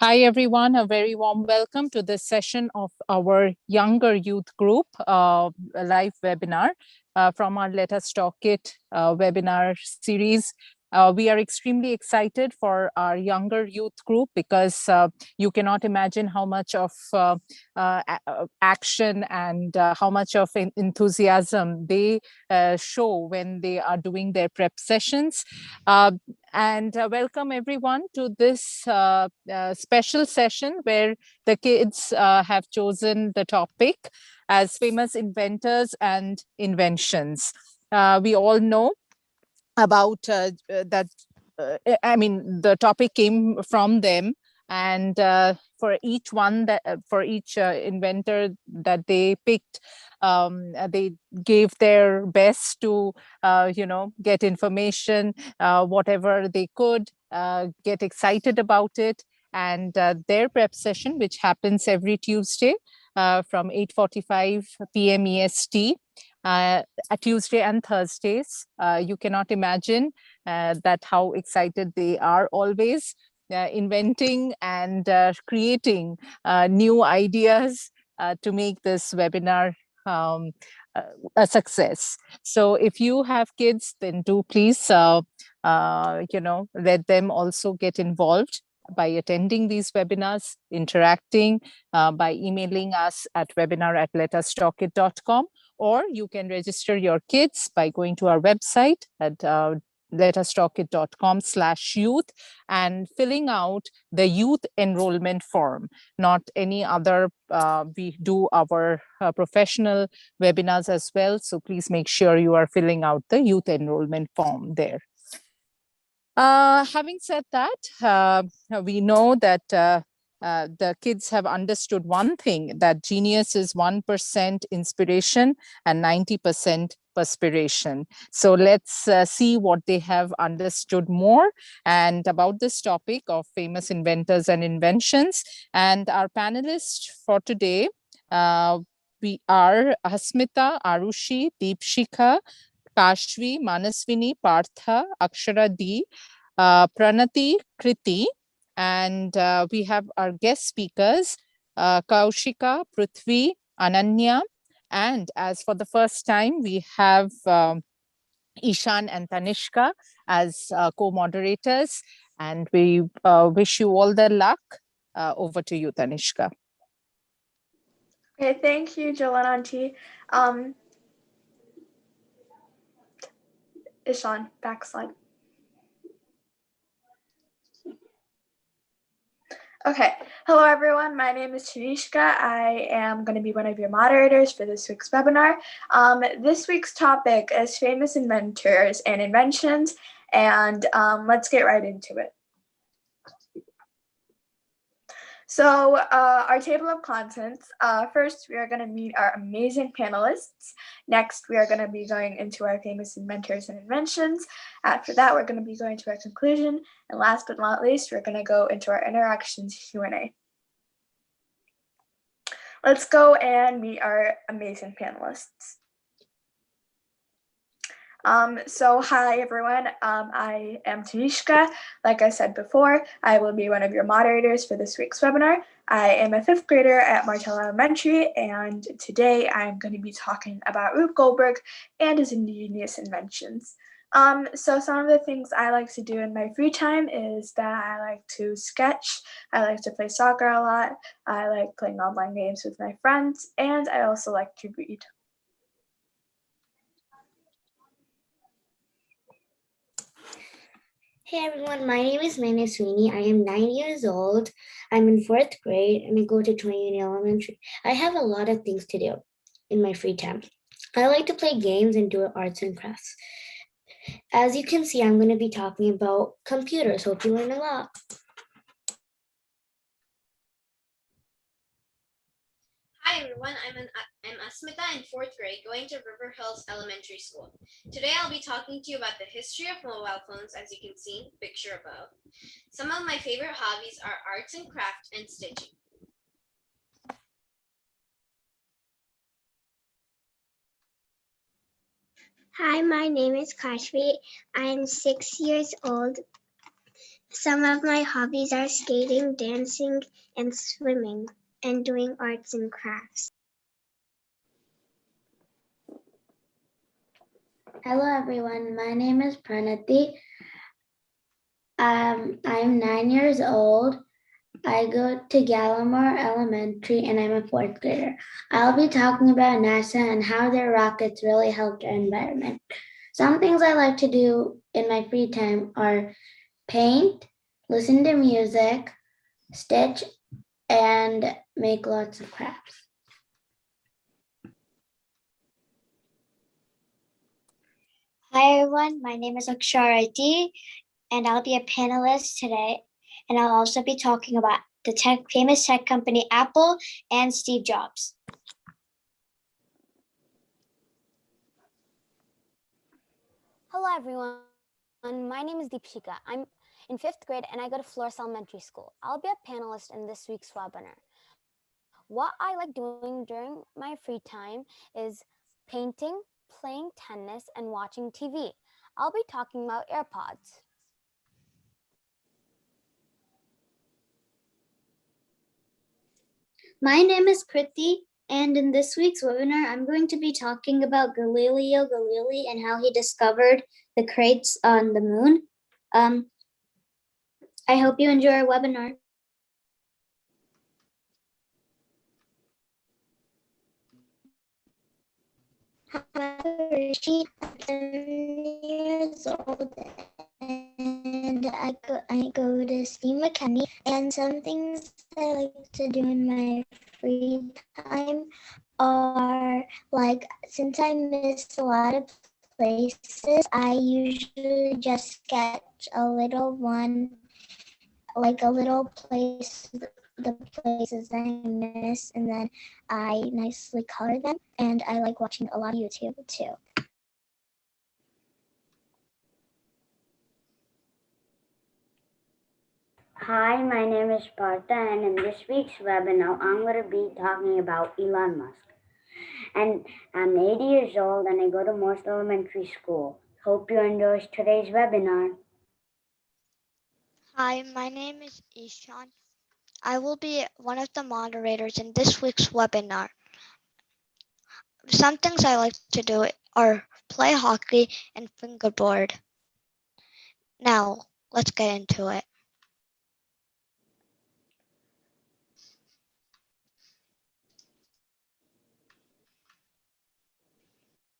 Hi, everyone. A very warm welcome to this session of our Younger Youth Group live webinar from our Let Us Talk It webinar series. We are extremely excited for our Younger Youth Group because you cannot imagine how much of action and how much of enthusiasm they show when they are doing their prep sessions. And welcome everyone to this special session where the kids have chosen the topic as famous inventors and inventions. We all know about that. I mean, the topic came from them, and for each one for each inventor that they picked, they gave their best to get information, whatever they could, get excited about it. And their prep session, which happens every Tuesday from 8:45 p.m. EST, Tuesday and Thursdays. You cannot imagine that how excited they are always inventing and creating new ideas to make this webinar a success. So if you have kids, then do please, let them also get involved by attending these webinars, interacting, by emailing us at webinar@letustalkit.com, or you can register your kids by going to our website at letustalkit.com/youth and filling out the youth enrollment form, not any other. We do our professional webinars as well, so please make sure you are filling out the youth enrollment form there. Having said that, we know that the kids have understood one thing, that genius is 1% inspiration and 90% perspiration. So let's see what they have understood more and about this topic of famous inventors and inventions. And our panelists for today, we are Asmita, Arushi, Deepshika, Kashvi, Manaswini, Partha, Akshara D, Pranati, Krithi, and we have our guest speakers, Kaushika, Prithvi, Ananya, and as for the first time, we have Ishan and Tanishka as co-moderators, and we wish you all the luck. Over to you, Tanishka. Okay, thank you, Jalananti. Ishan, backslide. Okay, hello everyone, my name is Tanishka. I am going to be one of your moderators for this week's webinar. This week's topic is famous inventors and inventions, and let's get right into it. So our table of contents, first we are going to meet our amazing panelists. Next, we are going to be going into our famous inventors and inventions. After that, we're going to be going to our conclusion. And last but not least, we're going to go into our interactions Q&A. Let's go and meet our amazing panelists. So hi everyone, I am Tanishka. Like I said before, I will be one of your moderators for this week's webinar. I am a 5th grader at Martell Elementary, and today I'm going to be talking about Rube Goldberg and his ingenious inventions. So some of the things I like to do in my free time is that I like to sketch, I like to play soccer a lot, I like playing online games with my friends, and I also like to read. Hey everyone, my name is Manaswini. I am 9 years old. I'm in 4th grade and I go to Trinity Elementary. I have a lot of things to do in my free time. I like to play games and do arts and crafts. As you can see, I'm going to be talking about computers. Hope you learn a lot. Hi everyone, I'm Asmita in 4th grade going to River Hills Elementary School. Today I'll be talking to you about the history of mobile phones, as you can see, picture above. Some of my favorite hobbies are arts and crafts and stitching. Hi, my name is Kashvi. I'm 6 years old. Some of my hobbies are skating, dancing, and swimming, and doing arts and crafts. Hello everyone, my name is Pranati. I'm 9 years old. I go to Gallimore Elementary and I'm a 4th grader. I'll be talking about NASA and how their rockets really helped our environment. Some things I like to do in my free time are paint, listen to music, stitch, and make lots of crafts. Hi everyone, my name is Aksharati, and I'll be a panelist today. And I'll also be talking about the famous tech company Apple and Steve Jobs. Hello everyone, my name is Deepshika. I'm in 5th grade and I go to Flores Elementary School. I'll be a panelist in this week's webinar. What I like doing during my free time is painting, playing tennis, and watching TV. I'll be talking about AirPods. My name is Krithi, and in this week's webinar, I'm going to be talking about Galileo Galilei and how he discovered the crates on the moon. I hope you enjoy our webinar. Rishi, I'm 10 years old, and I go to STEAM Academy, and some things I like to do in my free time are, like, since I miss a lot of places, I usually just sketch a little one, like a little place, the places I miss, and then I nicely color them, and I like watching a lot of YouTube too. Hi, my name is Partha, and in this week's webinar, I'm going to be talking about Elon Musk. And I'm 80 years old, and I go to Morse Elementary School. Hope you enjoy today's webinar. Hi, my name is Ishan. I will be one of the moderators in this week's webinar. Some things I like to do are play hockey and fingerboard. Now, let's get into it.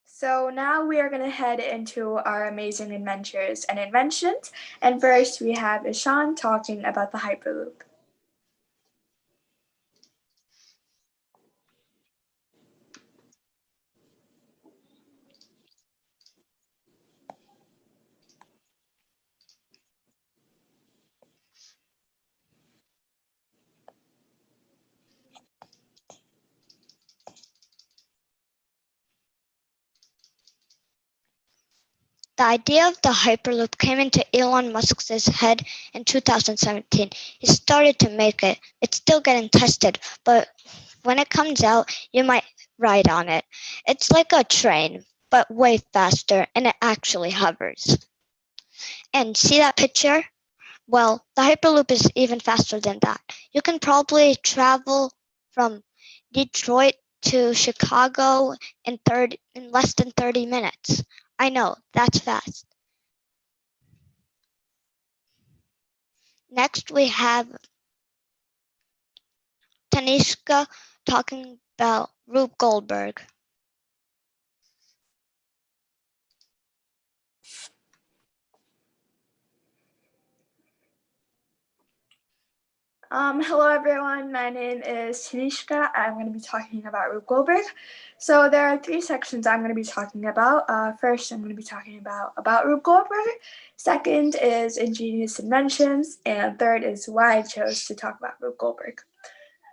So now we are going to head into our amazing adventures and inventions. And first we have Ishan talking about the Hyperloop. The idea of the Hyperloop came into Elon Musk's head in 2017. He started to make it. It's still getting tested, but when it comes out, you might ride on it. It's like a train, but way faster, and it actually hovers. And see that picture? Well, the Hyperloop is even faster than that. You can probably travel from Detroit to Chicago in less than 30 minutes. I know, that's fast. Next, we have Tanishka talking about Rube Goldberg. Hello everyone, my name is Tanishka. I'm going to be talking about Rube Goldberg. So there are 3 sections I'm going to be talking about. First, I'm going to be talking about Rube Goldberg. Second is ingenious inventions. And third is why I chose to talk about Rube Goldberg.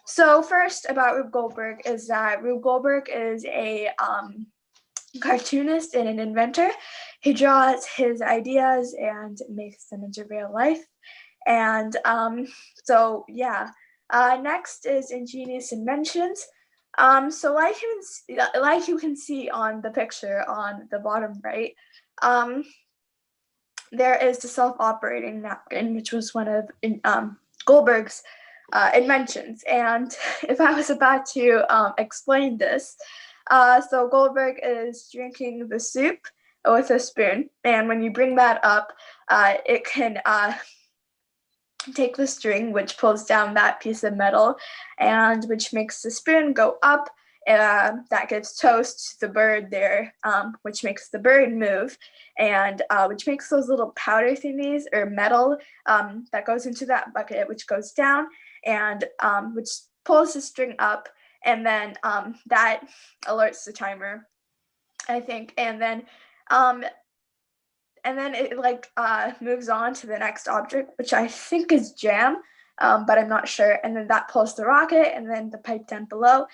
So first about Rube Goldberg is that Rube Goldberg is a cartoonist and an inventor. He draws his ideas and makes them into real life. And so yeah, next is ingenious inventions. So like you can see on the picture on the bottom right, there is the self-operating napkin, which was one of Goldberg's inventions. And if I was about to explain this, so Goldberg is drinking the soup with a spoon, and when you bring that up, it can take the string, which pulls down that piece of metal, and which makes the spoon go up. That gives toast to the bird there, which makes the bird move, and which makes those little powder thingies or metal that goes into that bucket, which goes down, and which pulls the string up, and then that alerts the timer, I think, and then it like moves on to the next object, which I think is jam, but I'm not sure. And then that pulls the rocket, and then the pipe down below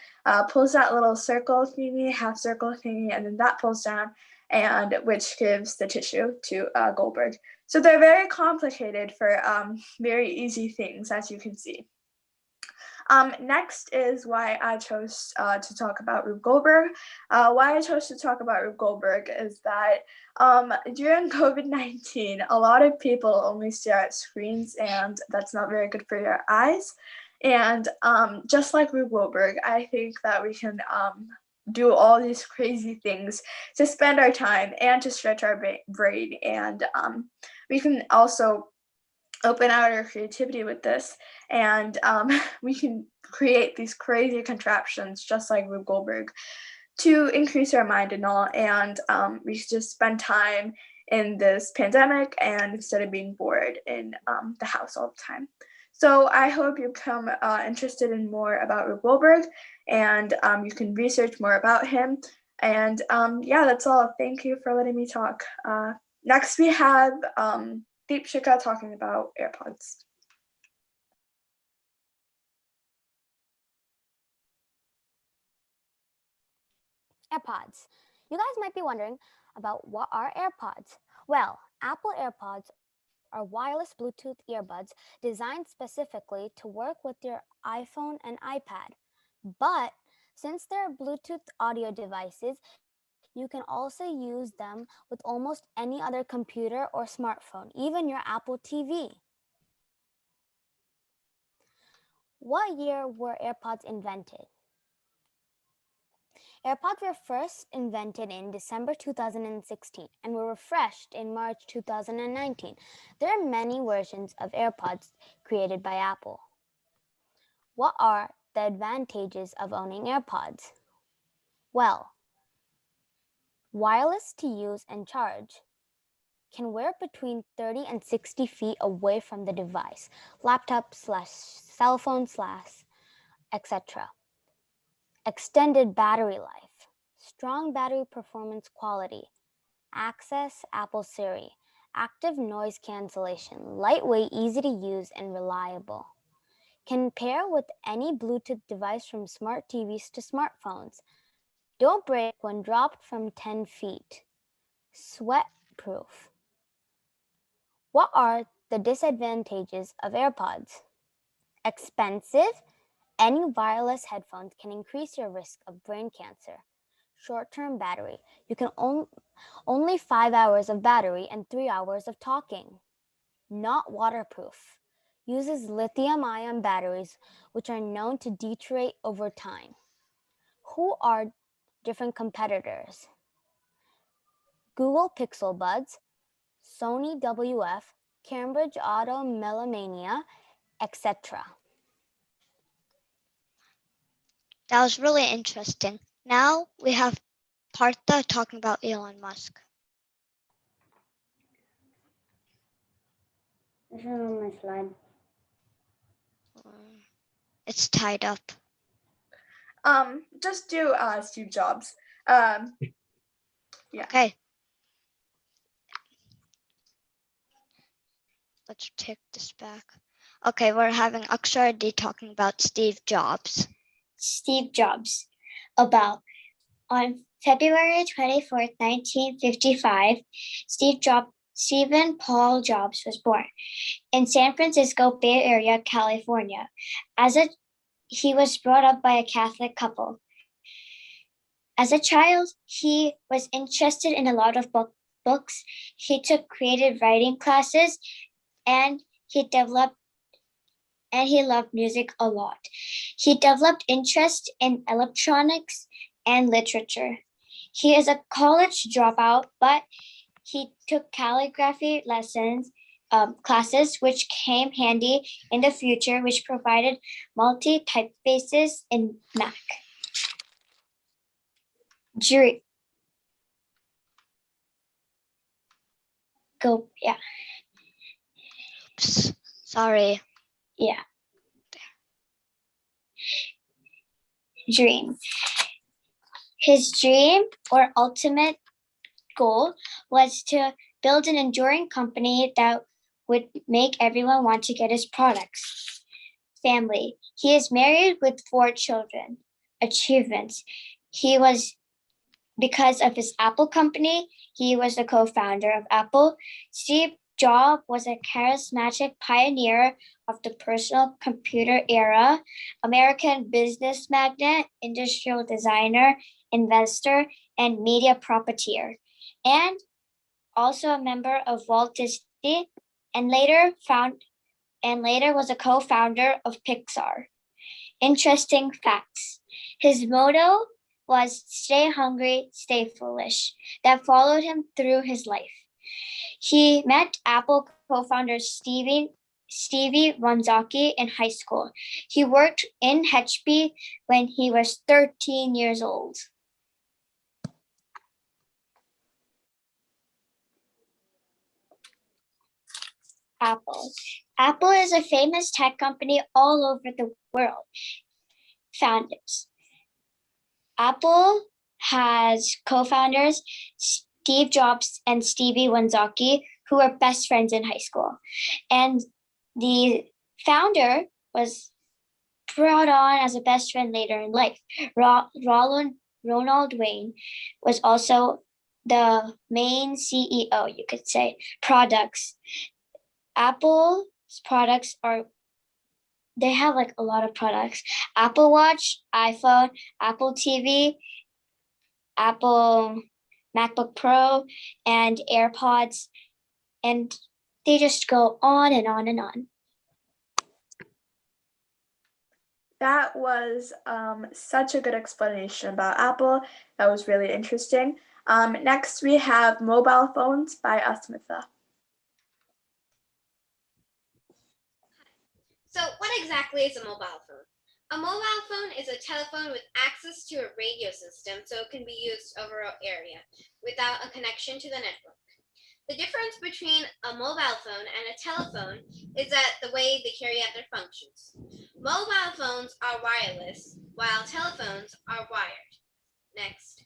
pulls that little circle thingy, half circle thingy, and then that pulls down, and which gives the tissue to Goldberg. So they're very complicated for very easy things, as you can see. Next is why I chose to talk about Rube Goldberg. Why I chose to talk about Rube Goldberg is that during COVID-19, a lot of people only stare at screens, and that's not very good for your eyes. And just like Rube Goldberg, I think that we can do all these crazy things to spend our time and to stretch our brain. And we can also open out our creativity with this, and we can create these crazy contraptions just like Rube Goldberg to increase our mind and all, and we should just spend time in this pandemic and instead of being bored in the house all the time. So I hope you become interested in more about Rube Goldberg, and you can research more about him. And yeah, that's all. Thank you for letting me talk. Next we have Deepshika talking about AirPods. AirPods. You guys might be wondering about what are AirPods. Well, Apple AirPods are wireless Bluetooth earbuds designed specifically to work with your iPhone and iPad. But since they're Bluetooth audio devices, you can also use them with almost any other computer or smartphone, even your Apple TV. What year were AirPods invented? AirPods were first invented in December 2016 and were refreshed in March 2019. There are many versions of AirPods created by Apple. What are the advantages of owning AirPods? Well, wireless to use and charge. Can wear between 30 and 60 feet away from the device, laptop / cell phone / etc. Extended battery life, strong battery performance quality, access Apple Siri, active noise cancellation, lightweight, easy to use, and reliable. Can pair with any Bluetooth device from smart TVs to smartphones. Don't break when dropped from 10 feet. Sweat proof. What are the disadvantages of AirPods? Expensive. Any wireless headphones can increase your risk of brain cancer. Short-term battery. You can only 5 hours of battery and 3 hours of talking. Not waterproof. Uses lithium-ion batteries, which are known to deteriorate over time. Who are different competitors? Google Pixel Buds, Sony WF, Cambridge Auto Melamania, etc. That was really interesting. Now we have Partha talking about Elon Musk. This is on my slide. It's tied up. Just do Steve Jobs. Yeah. Okay. Let's take this back. Okay, we're having Aksharadi talking about Steve Jobs. Steve Jobs. About on February 24th, 1955, Stephen Paul Jobs was born in San Francisco Bay Area, California. He was brought up by a Catholic couple. As a child, he was interested in a lot of books. He took creative writing classes, and he loved music a lot. He developed interest in electronics and literature. He is a college dropout, but he took calligraphy lessons classes, which came handy in the future, which provided multi-typefaces in Mac. Oops, sorry. Yeah. Dream. His dream or ultimate goal was to build an enduring company that would make everyone want to get his products. Family. He is married with 4 children. Achievements. Because of his Apple company, he was the co-founder of Apple. Steve Jobs was a charismatic pioneer of the personal computer era, American business magnate, industrial designer, investor, and media profiteer, and also a member of Walt Disney, and later was a co-founder of Pixar. Interesting facts. His motto was "Stay hungry, stay foolish," that followed him through his life. He met Apple co-founder Stevie Wozniak in high school. He worked in HP when he was 13 years old. Apple. Apple is a famous tech company all over the world. Founders. Apple has co-founders Steve Jobs and Stevie Wozniak, who were best friends in high school. And the founder was brought on as a best friend later in life. Ronald Wayne was also the main CEO, you could say. Products. Apple's products they have like a lot of products. Apple Watch, iPhone, Apple TV, Apple MacBook Pro, and AirPods, and they just go on and on and on. That was such a good explanation about Apple. That was really interesting. Next, we have mobile phones by Asmitha. So what exactly is a mobile phone? A mobile phone is a telephone with access to a radio system, so it can be used over an area without a connection to the network. The difference between a mobile phone and a telephone is that the way they carry out their functions. Mobile phones are wireless, while telephones are wired. Next.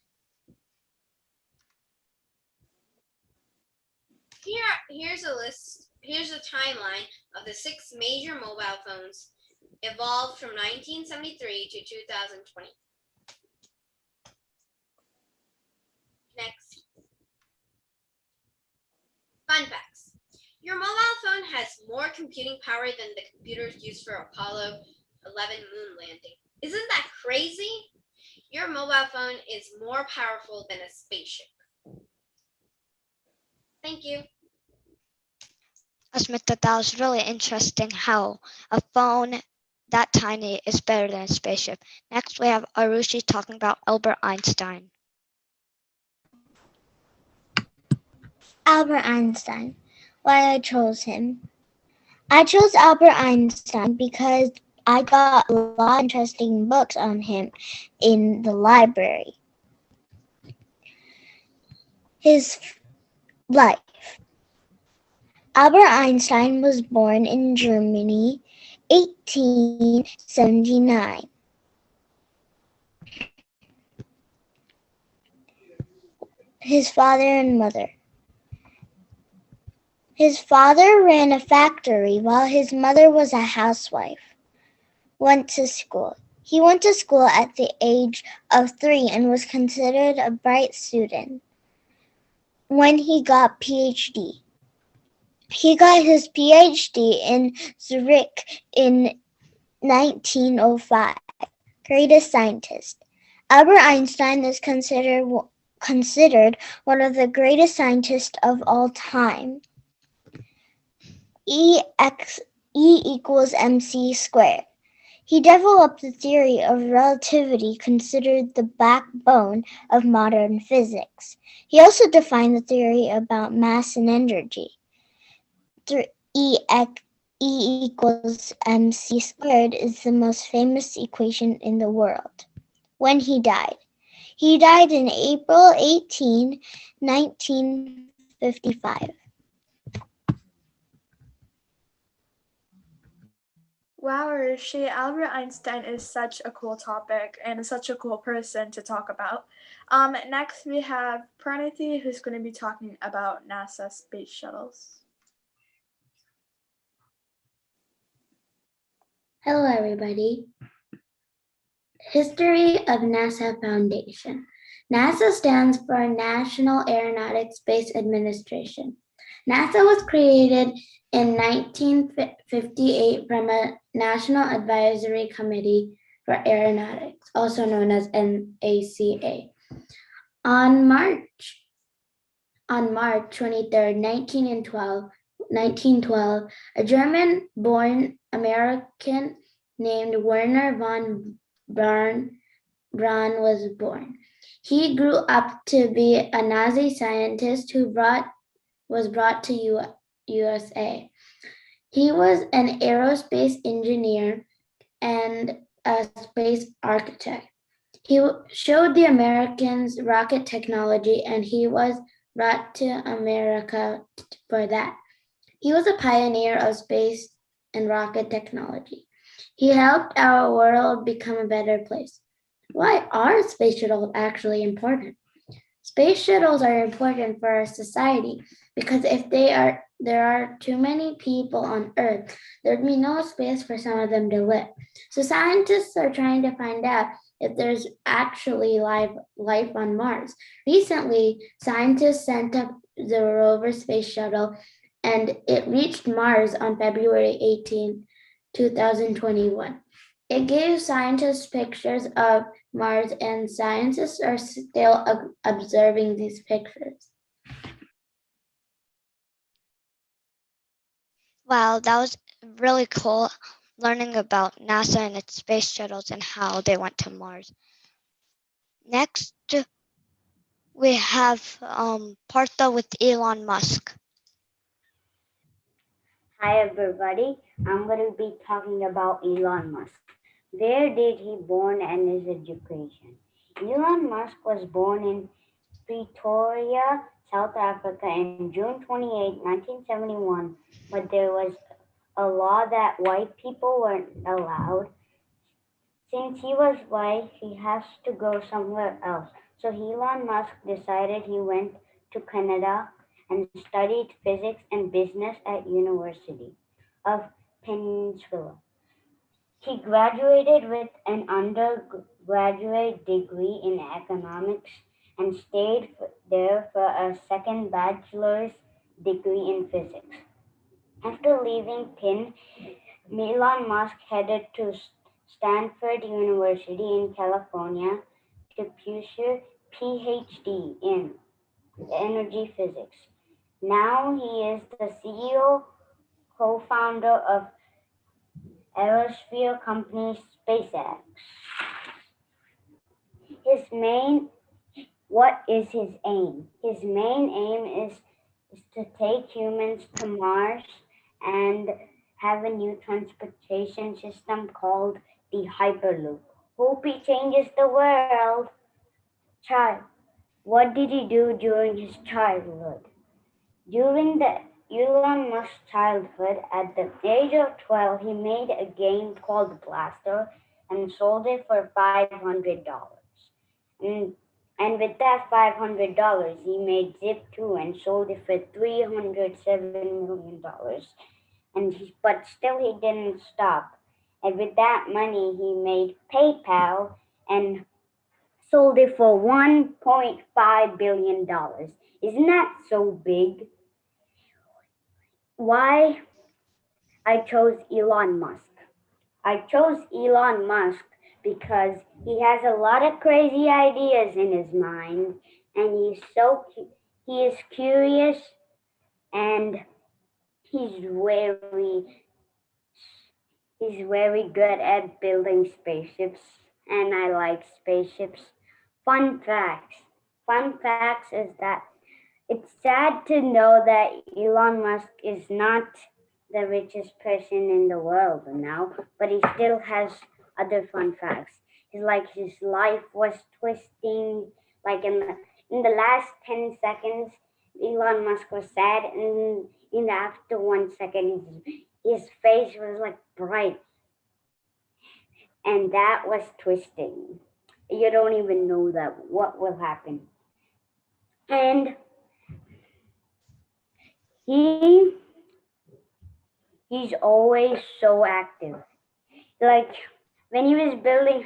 Here's a timeline of the 6 major mobile phones evolved from 1973 to 2020. Next. Fun facts. Your mobile phone has more computing power than the computers used for Apollo 11 moon landing. Isn't that crazy? Your mobile phone is more powerful than a spaceship. Thank you. Asmitha, that was really interesting how a phone that tiny is better than a spaceship. Next, we have Arushi talking about Albert Einstein. Albert Einstein. Why I chose him. I chose Albert Einstein because I got a lot of interesting books on him in the library. His life. Albert Einstein was born in Germany, 1879. His father and mother. His father ran a factory while his mother was a housewife. Went to school. He went to school at the age of 3 and was considered a bright student. When he got PhD. He got his PhD in Zurich in 1905. Greatest scientist. Albert Einstein is considered considered one of the greatest scientists of all time. E equals mc squared. He developed the theory of relativity, considered the backbone of modern physics. He also defined the theory about mass and energy. E equals mc squared is the most famous equation in the world. When he died in April 18, 1955. Wow, Rishi, Albert Einstein is such a cool topic and such a cool person to talk about. Next, we have Pranithi, who's going to be talking about NASA space shuttles. Hello, everybody. History of NASA Foundation. NASA stands for National Aeronautics Space Administration. NASA was created in 1958 from a National Advisory Committee for Aeronautics, also known as NACA. On March 23, 1912, a German-born American named Werner von Braun was born. He grew up to be a Nazi scientist who was brought to USA. He was an aerospace engineer and a space architect. He showed the Americans rocket technology, and he was brought to America for that. He was a pioneer of space and rocket technology. He helped our world become a better place. Why are space shuttles actually important? Space shuttles are important for our society because if there are too many people on Earth, there'd be no space for some of them to live. So scientists are trying to find out if there's actually life on Mars. Recently, scientists sent up the rover space shuttle, and it reached Mars on February 18, 2021. It gave scientists pictures of Mars, and scientists are still observing these pictures. Wow, that was really cool learning about NASA and its space shuttles and how they went to Mars. Next, we have Partha with Elon Musk. Hi everybody, I'm going to be talking about Elon Musk. Where did he born and his education? Elon Musk was born in Pretoria, South Africa in June 28, 1971, but there was a law that white people weren't allowed. Since he was white, he has to go somewhere else. So Elon Musk decided he went to Canada and studied physics and business at University of Peninsula. He graduated with an undergraduate degree in economics and stayed there for a second bachelor's degree in physics. After leaving Penn, Elon Musk headed to Stanford University in California to pursue PhD in energy physics. Now he is the CEO, co-founder of aerosphere company SpaceX. What is his aim? His main aim is to take humans to Mars and have a new transportation system called the Hyperloop. Hope he changes the world. Child, what did he do during his childhood? During the Elon Musk's childhood, at the age of 12, he made a game called Blaster and sold it for $500. And with that $500, he made Zip2 and sold it for $307 million. But still he didn't stop. And with that money, he made PayPal and sold it for $1.5 billion. Isn't that so big? Why I chose Elon Musk? I chose Elon Musk because he has a lot of crazy ideas in his mind. and he is curious, and he's very good at building spaceships, and I like spaceships. Fun facts. Fun facts is that it's sad to know that Elon Musk is not the richest person in the world now, but he still has other fun facts. He's like his life was twisting, like in the last 10 seconds, Elon Musk was sad, and in the after 1 second, his face was like bright, and that was twisting. You don't even know that what will happen. And he he's always so active. Like when he was building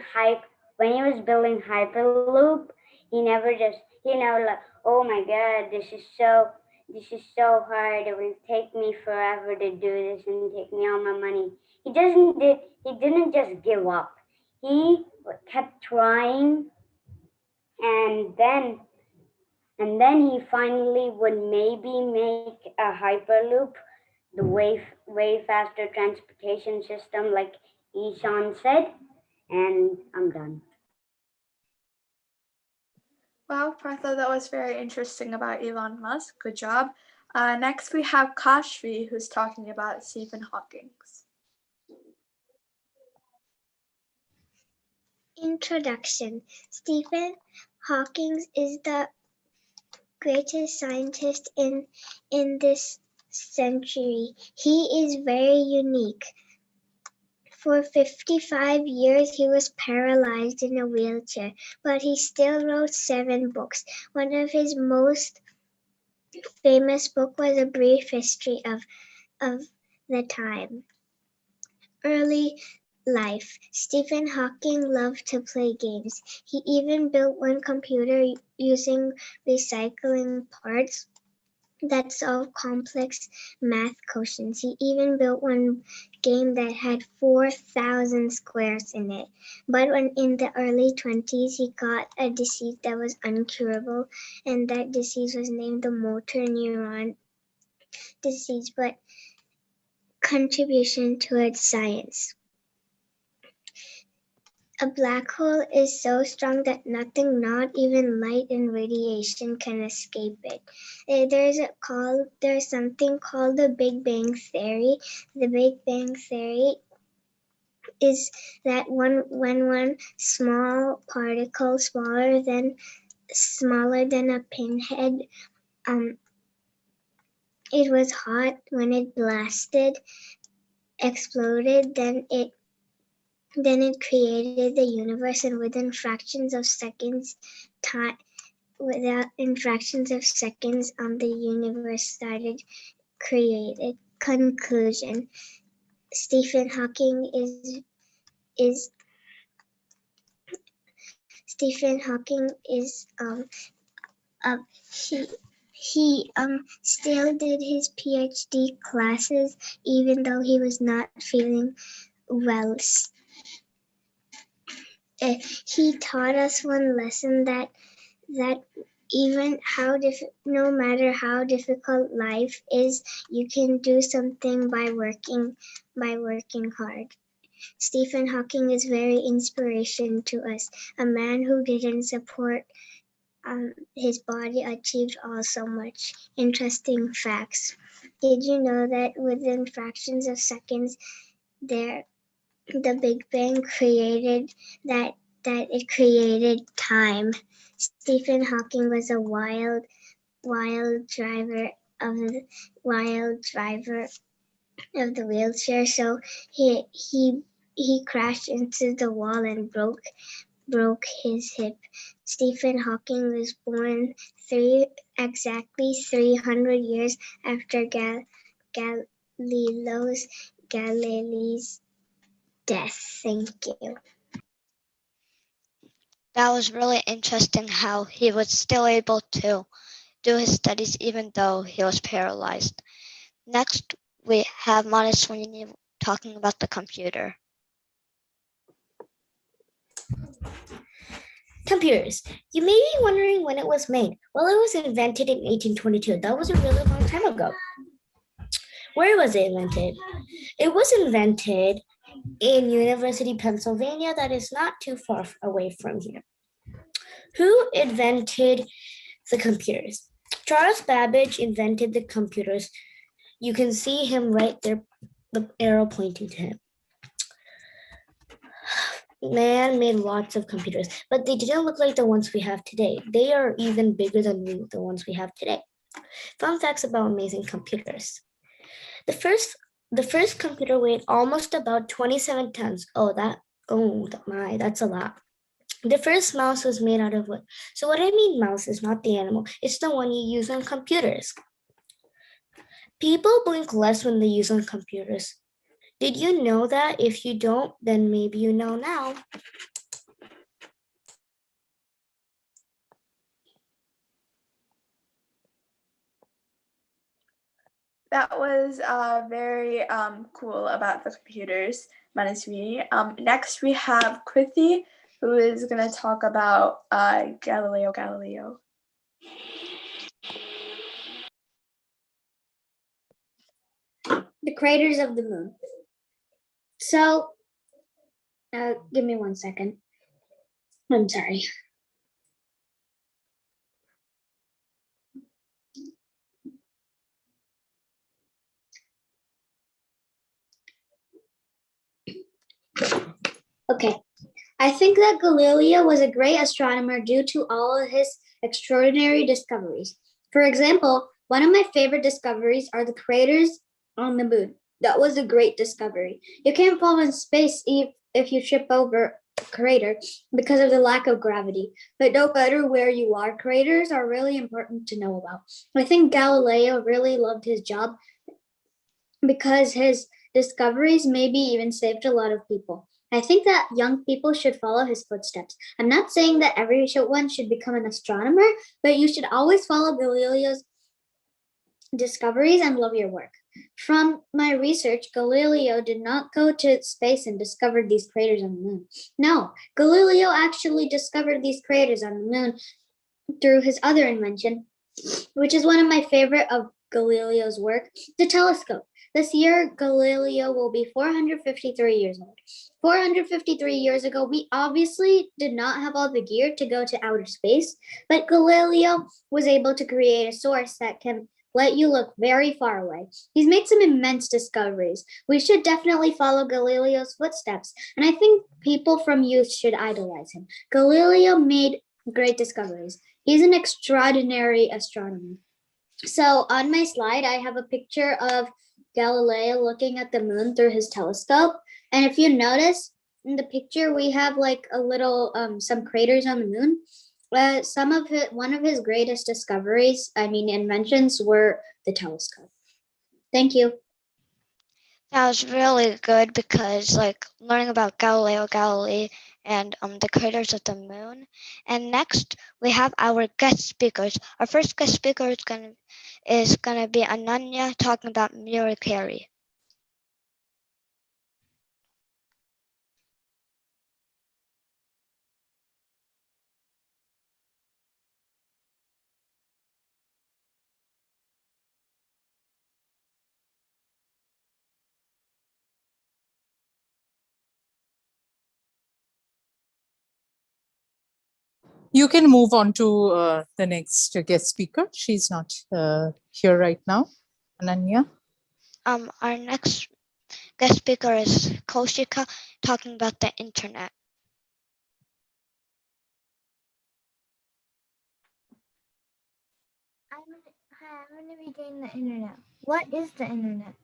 Hyperloop, he never just like, oh my god, this is so hard. It will take me forever to do this and take me all my money. He didn't just give up. He kept trying, and then he finally would maybe make a Hyperloop, the way faster transportation system, like Ishan said, and I'm done. Wow, Partha, that was very interesting about Elon Musk. Good job. Next, we have Kashvi, who's talking about Stephen Hawking. Introduction. Stephen Hawking is the greatest scientist in this century. He is very unique. For 55 years, he was paralyzed in a wheelchair, but he still wrote 7 books. One of his most famous books was A Brief History of the Time. Early life. Stephen Hawking loved to play games. He even built one computer using recycling parts that solved complex math quotients. He even built one game that had 4,000 squares in it. But when in the early 20s, he got a disease that was uncurable, and that disease was named the motor neuron disease, but contribution towards science. A black hole is so strong that nothing, not even light and radiation, can escape it. There's something called the Big Bang Theory. The Big Bang Theory is that when one small particle, smaller than a pinhead, it was hot. When it blasted, exploded, then it created the universe, and within fractions of seconds, the universe started created. Conclusion: Stephen Hawking he still did his PhD classes even though he was not feeling well. He taught us one lesson that even no matter how difficult life is, you can do something by working hard. Stephen Hawking is very inspiration to us. A man who didn't support his body achieved so much. Interesting facts. Did you know that within fractions of seconds, the Big Bang created it created time? Stephen Hawking was a wild driver of the wheelchair, so he crashed into the wall and broke his hip. Stephen Hawking was born exactly 300 years after Galileo's death. Thank you. That was really interesting how he was still able to do his studies even though he was paralyzed. Next, we have Sweeney talking about the computer. Computers. You may be wondering when it was made. Well, it was invented in 1822. That was a really long time ago. Where was it invented? It was invented in University, Pennsylvania, that is not too far away from here. Who invented the computers? Charles Babbage invented the computers. You can see him right there, the arrow pointing to him. Man made lots of computers, but they didn't look like the ones we have today. They are even bigger than the ones we have today. Fun facts about amazing computers. The first computer weighed almost about 27 tons. That's a lot. The first mouse was made out of wood. So what I mean mouse is not the animal, it's the one you use on computers. People blink less when they use on computers. Did you know that? If you don't, then maybe you know now. That was very cool about the computers, Manaswini. Next, we have Krithi, who is going to talk about Galileo Galileo. The craters of the moon. So, give me 1 second. I'm sorry. Okay, I think that Galileo was a great astronomer due to all of his extraordinary discoveries. For example, one of my favorite discoveries are the craters on the moon. That was a great discovery. You can't fall in space if you trip over a crater because of the lack of gravity. But no matter where you are, craters are really important to know about. I think Galileo really loved his job because his discoveries maybe even saved a lot of people. I think that young people should follow his footsteps. I'm not saying that everyone should become an astronomer, but you should always follow Galileo's discoveries and love your work. From my research, Galileo did not go to space and discover these craters on the moon. No, Galileo actually discovered these craters on the moon through his other invention, which is one of my favorite of Galileo's work, the telescope. This year, Galileo will be 453 years old. 453 years ago, we obviously did not have all the gear to go to outer space, but Galileo was able to create a source that can let you look very far away. He's made some immense discoveries. We should definitely follow Galileo's footsteps, and I think people from youth should idolize him. Galileo made great discoveries. He's an extraordinary astronomer. So on my slide, I have a picture of Galileo looking at the moon through his telescope. And if you notice in the picture, we have like a little, some craters on the moon. One of his greatest inventions were the telescope. Thank you. That was really good because learning about Galileo Galilei and the craters of the moon. And next we have our guest speakers. Our first guest speaker is gonna be Ananya talking about Mariah Carey. You can move on to the next guest speaker. She's not here right now. Ananya. Our next guest speaker is Kaushika talking about the internet. I'm going to begin the internet. What is the internet?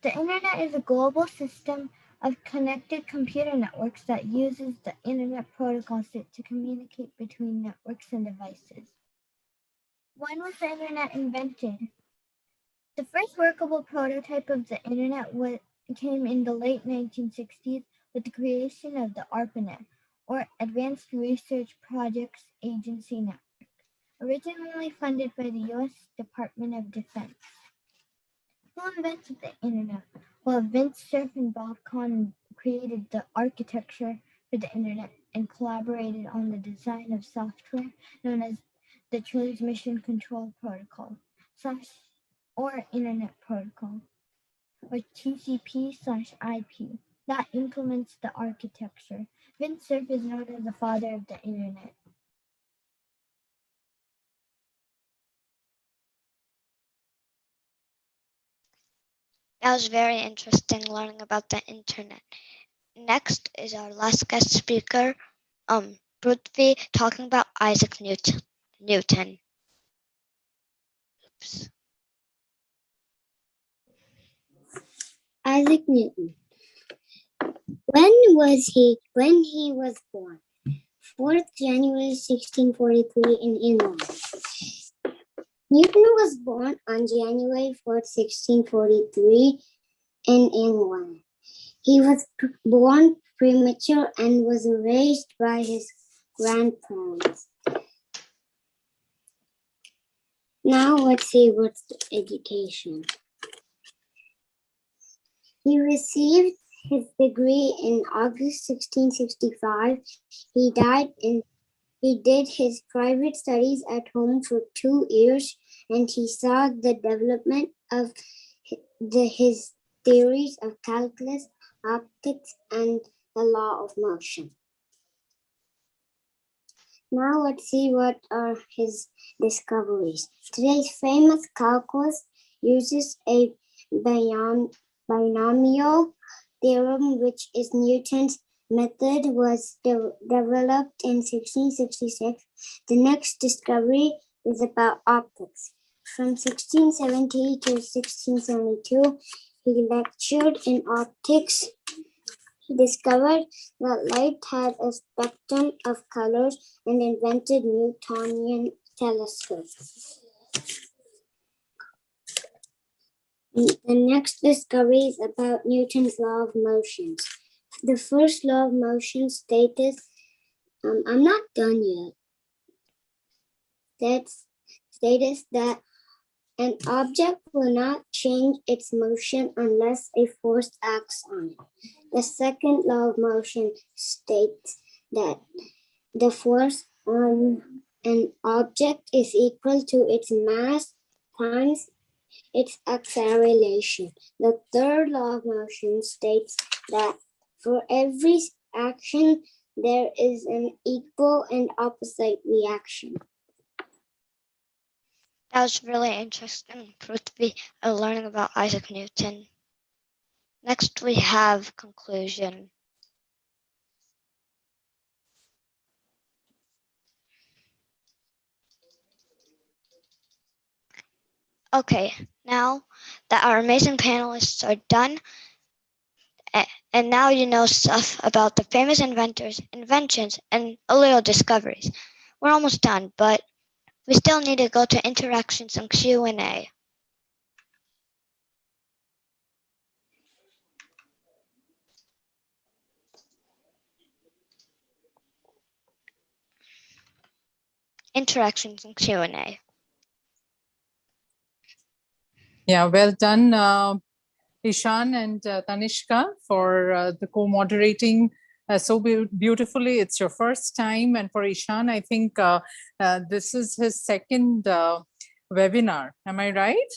The internet is a global system of connected computer networks that uses the internet protocol set to communicate between networks and devices. When was the internet invented? The first workable prototype of the internet came in the late 1960s with the creation of the ARPANET, or Advanced Research Projects Agency Network, originally funded by the U.S. Department of Defense. Who invented the internet? Well, Vince Cerf and Bob Kahn created the architecture for the internet and collaborated on the design of software known as the Transmission Control Protocol, or Internet Protocol, or TCP/IP, that implements the architecture. Vint Cerf is known as the father of the Internet. That was very interesting learning about the internet. Next is our last guest speaker, Krithi, talking about Isaac Newton. Oops. Isaac Newton. When he was born? 4th January 1643 in England. Newton was born on January 4th, 1643 in England. He was born premature and was raised by his grandparents. Now let's see what's the education. He received his degree in August 1665. He did his private studies at home for 2 years, and he saw the development of his theories of calculus, optics, and the law of motion. Now let's see what are his discoveries. Today's famous calculus uses a binomial theorem, which is Newton's method, was developed in 1666. The next discovery is about optics. From 1670 to 1672, he lectured in optics. He discovered that light had a spectrum of colors and invented Newtonian telescopes. The next discovery is about Newton's law of motions. The first law of motion stated, I'm not done yet. That states that an object will not change its motion unless a force acts on it. The second law of motion states that the force on an object is equal to its mass times its acceleration. The third law of motion states that for every action, there is an equal and opposite reaction. That was really interesting, Krithi, learning about Isaac Newton. Next, we have conclusion. Okay, now that our amazing panelists are done, and now you know stuff about the famous inventors, inventions, and a little discoveries. We're almost done, but we still need to go to interactions and Q&A. Interactions and Q&A. Yeah, well done, Ishan and Tanishka, for the co-moderating so beautifully. It's your first time, and for Ishan, I think this is his second webinar. Am I right?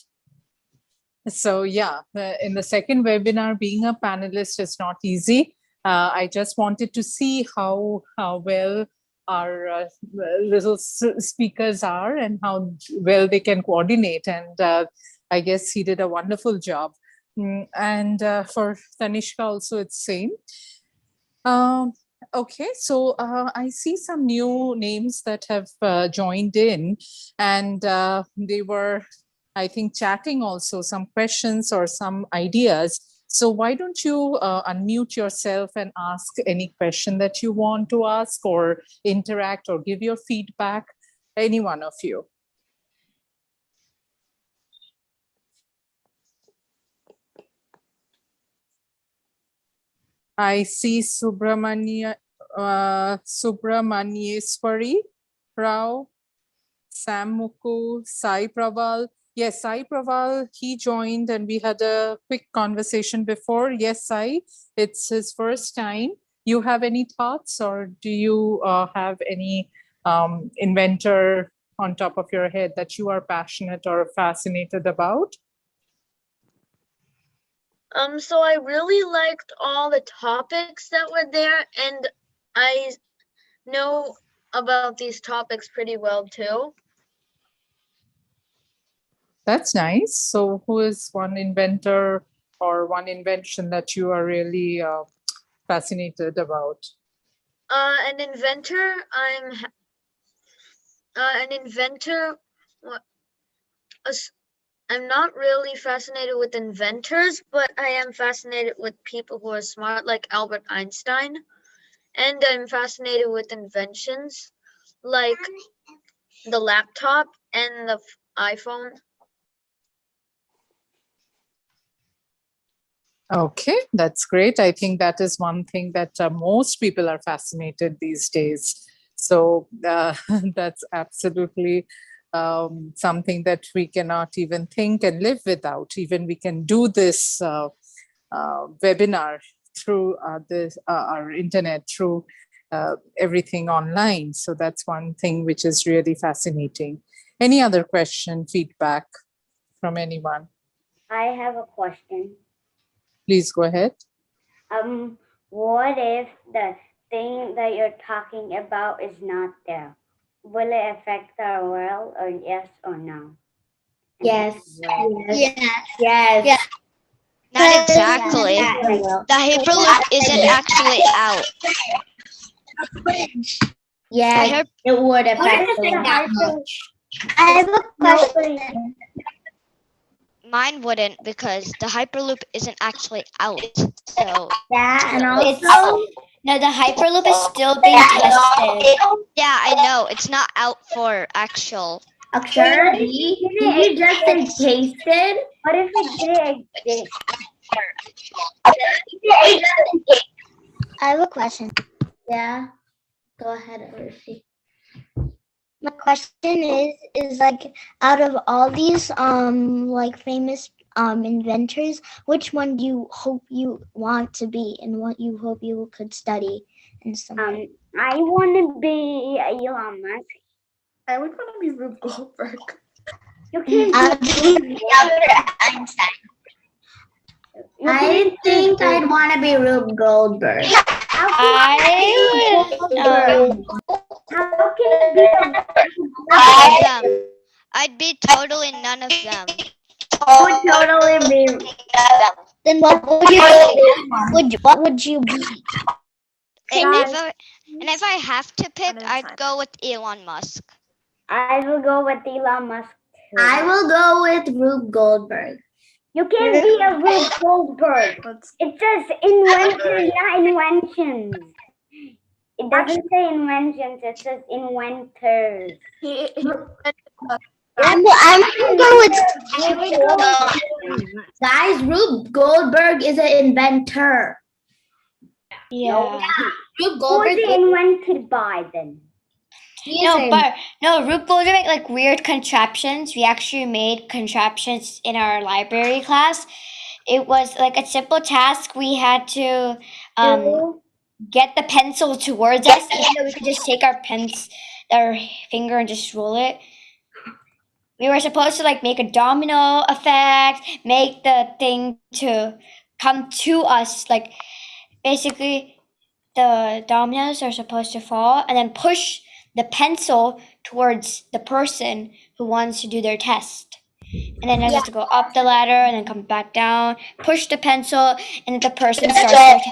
So yeah, in the second webinar, being a panelist is not easy. I just wanted to see how well our little speakers are and how well they can coordinate. And I guess he did a wonderful job. And for Tanishka also, it's same. Okay, so I see some new names that have joined in, and they were, I think, chatting also some questions or some ideas. So why don't you unmute yourself and ask any question that you want to ask, or interact or give your feedback, any one of you. I see Subramanyeswari Rao, Sam Muku, Sai Praval. Yes, Sai Praval, he joined and we had a quick conversation before. Yes, Sai, it's his first time. You have any thoughts, or do you have any inventor on top of your head that you are passionate or fascinated about? So I really liked all the topics that were there, and I know about these topics pretty well too. That's nice. So who is one inventor or one invention that you are really fascinated about? An inventor. An inventor. I'm not really fascinated with inventors, but I am fascinated with people who are smart, like Albert Einstein. And I'm fascinated with inventions, like the laptop and the iPhone. Okay, that's great. I think that is one thing that most people are fascinated these days. So that's absolutely something that we cannot even think and live without. Even we can do this webinar through our internet, through everything online. So that's one thing which is really fascinating. Any other question, feedback from anyone? I have a question. Please go ahead. What if the thing that you're talking about is not there? Will it affect our world, or yes or no? Yes. Yes. Yes. Yeah. Not exactly. Yeah. The Hyperloop isn't actually out. Yes, it would affect that much. I have a question. Mine wouldn't, because the Hyperloop isn't actually out. So Yeah, and also, no, the Hyperloop is still being tested. yeah, I know it's not out for actual. Akshara, did you just say tasted? What if it didn't exist? I have a question. Yeah, go ahead, Urfi. My question is like, out of all these like famous inventors, which one do you hope you want to be, and what you hope you could study and something? I want to be Elon Musk. I would want to be Rube Goldberg. You can't be Einstein. I think I'd want to be Rube Goldberg. How can it be None of them. I'd be totally none of them. I would totally be. Then what would you be? What would you be? And if I have to pick, I'd go with Elon Musk. I will go with Elon Musk too. I will go with Rube Goldberg. You can't be a Rube Goldberg. It says inventors, not inventions. It doesn't say inventions, it says inventors. I'm gonna go with Guys, Rube Goldberg is an inventor. Yeah. Rube Who Goldberg was invented by then? Rube Goldberg make like weird contraptions. We actually made contraptions in our library class. It was like a simple task. We had to get the pencil towards us, even though we could just take our finger and just roll it. We were supposed to like make a domino effect, make the thing to come to us. Like basically the dominoes are supposed to fall and then push the pencil towards the person who wants to do their test. And then it has to go up the ladder and then come back down, push the pencil, and the person starts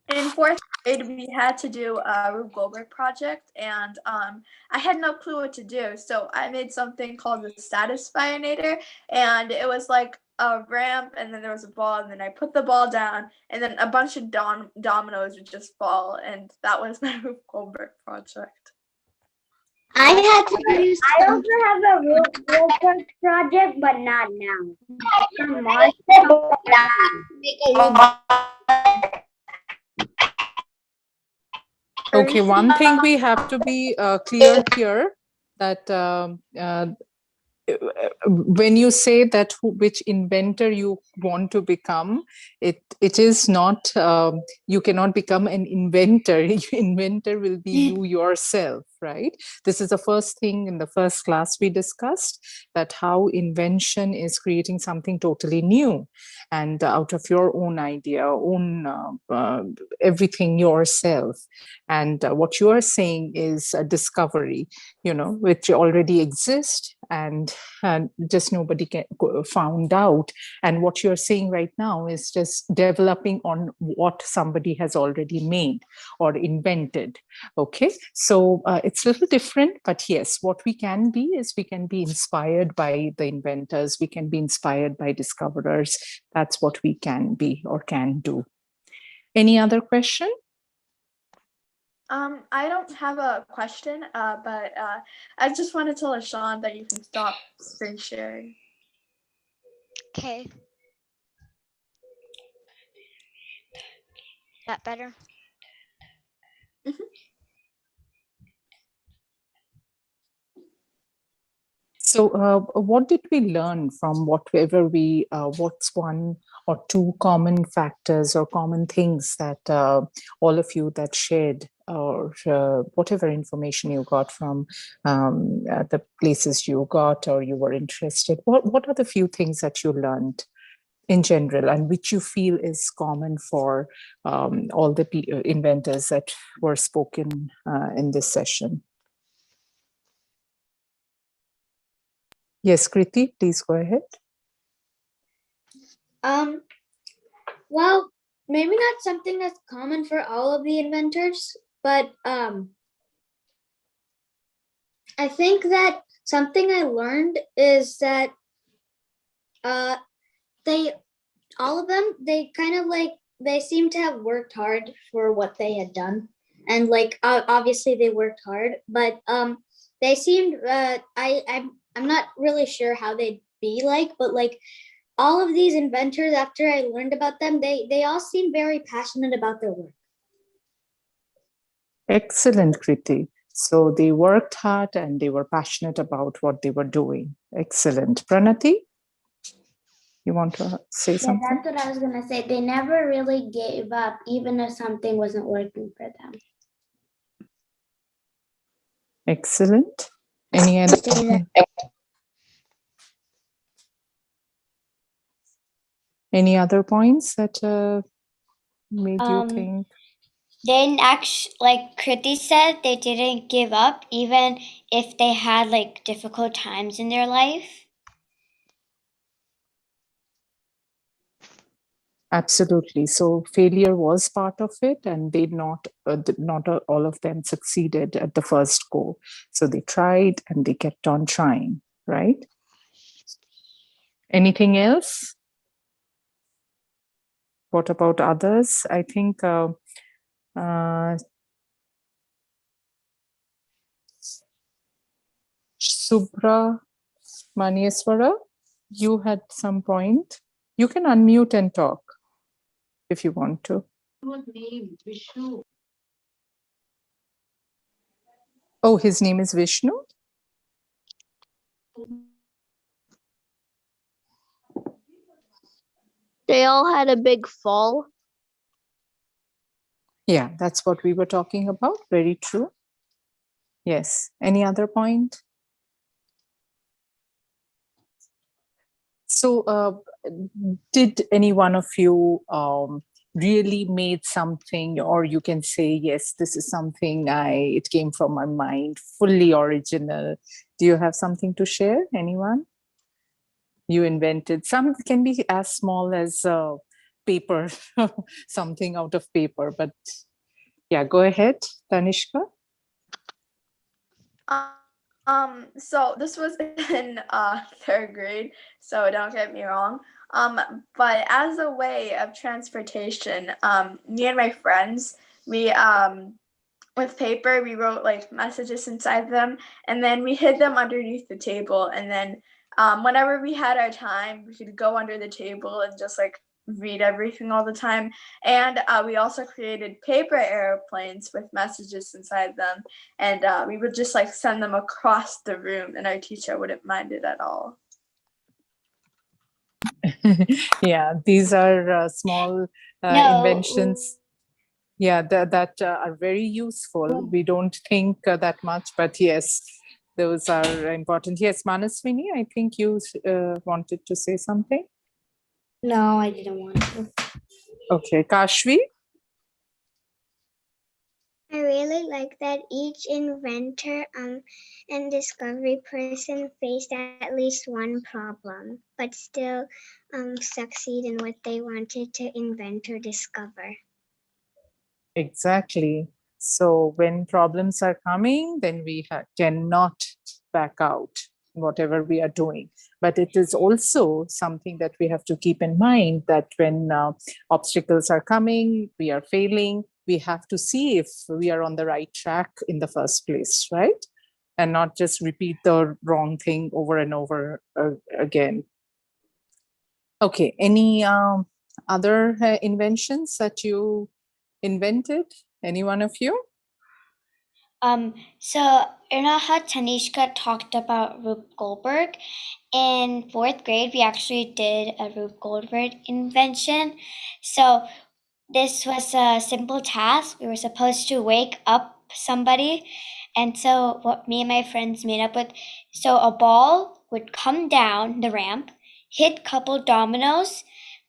In fourth grade, we had to do a Rube Goldberg project, and I had no clue what to do. So I made something called the Satisfyinator, and it was like a ramp, and then there was a ball, and then I put the ball down, and then a bunch of dominoes would just fall, and that was my Rube Goldberg project. I had to use. I also have a Rube Goldberg project, but not now. Okay, one thing we have to be clear here, that when you say that which inventor you want to become, it is not, you cannot become an inventor. Inventor will be you yourself, right? This is the first thing in the first class we discussed, that how invention is creating something totally new and out of your own idea, own everything yourself. And what you are saying is a discovery, which already exists, and just nobody found out. And what you're saying right now is just developing on what somebody has already made or invented. Okay, so it's a little different, but yes, what we can be is we can be inspired by the inventors, we can be inspired by discoverers. That's what we can be or can do. Any other question? I don't have a question, but I just want to tell Ashan that you can stop screen sharing. Okay. That better? So what did we learn from whatever what's one or two common factors or common things that all of you that shared, or whatever information you got from the places you got or you were interested? What are the few things that you learned in general and which you feel is common for all the inventors that were spoken in this session? Yes, Krithi, please go ahead. Well, maybe not something that's common for all of the inventors, but I think that something I learned is that all of them, they kind of they seem to have worked hard for what they had done. And obviously they worked hard, but they seemed, I'm not really sure how they'd be like, but all of these inventors, after I learned about them, they all seem very passionate about their work. Excellent, Krithi. So they worked hard and they were passionate about what they were doing. Excellent. Pranati, you want to say something? Yeah, that's what I was going to say. They never really gave up, even if something wasn't working for them. Excellent. Any other? Any other points that made you think? They didn't actually, like Krithi said, they didn't give up even if they had difficult times in their life. Absolutely. So failure was part of it, and they not all of them succeeded at the first go. So they tried and they kept on trying, right? Anything else? What about others? I think Subra Manieswara, you had some point. You can unmute and talk if you want to. Oh, his name is Vishnu? They all had a big fall. Yeah, that's what we were talking about. Very true. Yes. Any other point? So did any one of you really made something, or you can say, yes, this is something it came from my mind, fully original? Do you have something to share? Anyone? You invented. Some can be as small as paper, something out of paper, but yeah, go ahead, Tanishka. So this was in third grade, so don't get me wrong. But as a way of transportation, me and my friends, we with paper, we wrote messages inside them, and then we hid them underneath the table. And then whenever we had our time, we could go under the table and just read everything all the time. And we also created paper airplanes with messages inside them. And we would just like send them across the room, and our teacher wouldn't mind it at all. Yeah, these are small inventions. Yeah, that are very useful. We don't think that much, but yes, those are important. Yes, Manaswini, I think you wanted to say something. No, I didn't want to. Okay, Kashvi? I really like that each inventor and discovery person faced at least one problem, but still succeed in what they wanted to invent or discover. Exactly. So when problems are coming, then we cannot back out whatever we are doing. But it is also something that we have to keep in mind, that when obstacles are coming, we are failing, we have to see if we are on the right track in the first place, right? And not just repeat the wrong thing over and over again. Okay, any other inventions that you invented? Any one of you? So you know how Tanishka talked about Rube Goldberg? In 4th grade, we actually did a Rube Goldberg invention. So this was a simple task. We were supposed to wake up somebody. And so what me and my friends made up with, so a ball would come down the ramp, hit couple dominoes,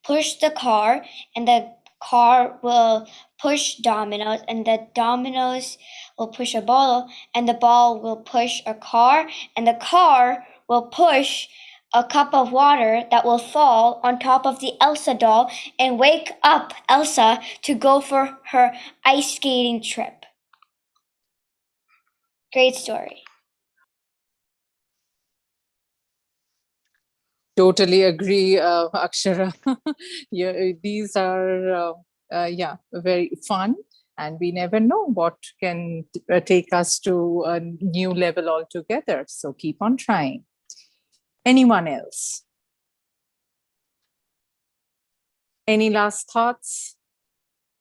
push the car, and the car will push dominoes, and the dominoes will push a ball, and the ball will push a car, and the car will push a cup of water that will fall on top of the Elsa doll and wake up Elsa to go for her ice skating trip. Great story. Totally agree, Akshara. Yeah, these are yeah, very fun, and we never know what can take us to a new level altogether. So keep on trying. Anyone else? Any last thoughts?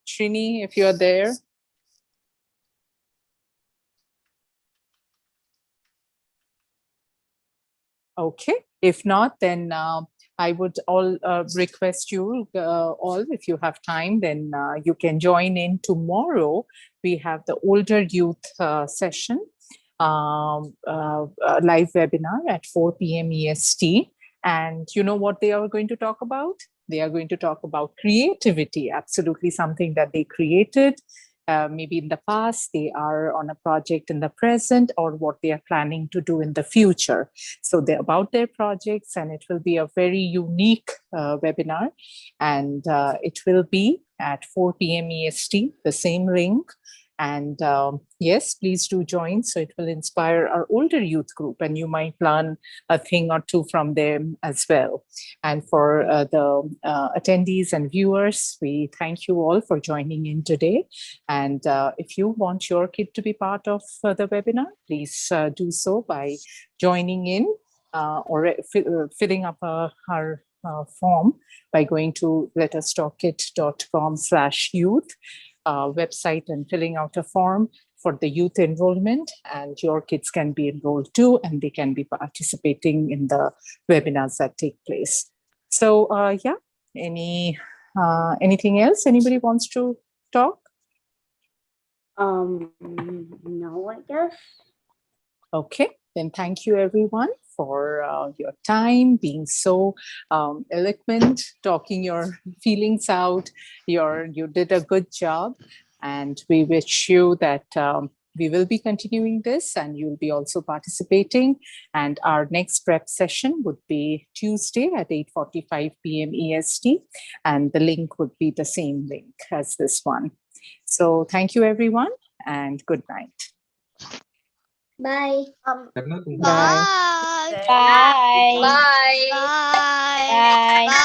Srini, if you're there. Okay, if not, then I would all request you all, if you have time, then you can join in tomorrow. We have the older youth session, live webinar at 4 p.m. EST. And you know what they are going to talk about? They are going to talk about creativity, absolutely something that they created. Maybe in the past, they are on a project in the present, or what they are planning to do in the future. So they're about their projects, and it will be a very unique webinar. And it will be at 4 p.m. EST, the same link. And yes, please do join. So it will inspire our older youth group, and you might learn a thing or two from them as well. And for the attendees and viewers, we thank you all for joining in today. And if you want your kid to be part of the webinar, please do so by joining in or filling up our form by going to LetUsTalkIt.com/youth website and filling out a form for the youth enrollment, and your kids can be enrolled too, and they can be participating in the webinars that take place. So yeah, anything else anybody wants to talk? No, I guess. Okay, then thank you everyone for your time, being so eloquent, talking your feelings out. You did a good job, and we wish you that we will be continuing this, and you'll be also participating. And our next prep session would be Tuesday at 8:45 p.m. EST, and the link would be the same link as this one. So thank you everyone, and good night. Bye. Bye. Bye. Bye. Bye. Bye.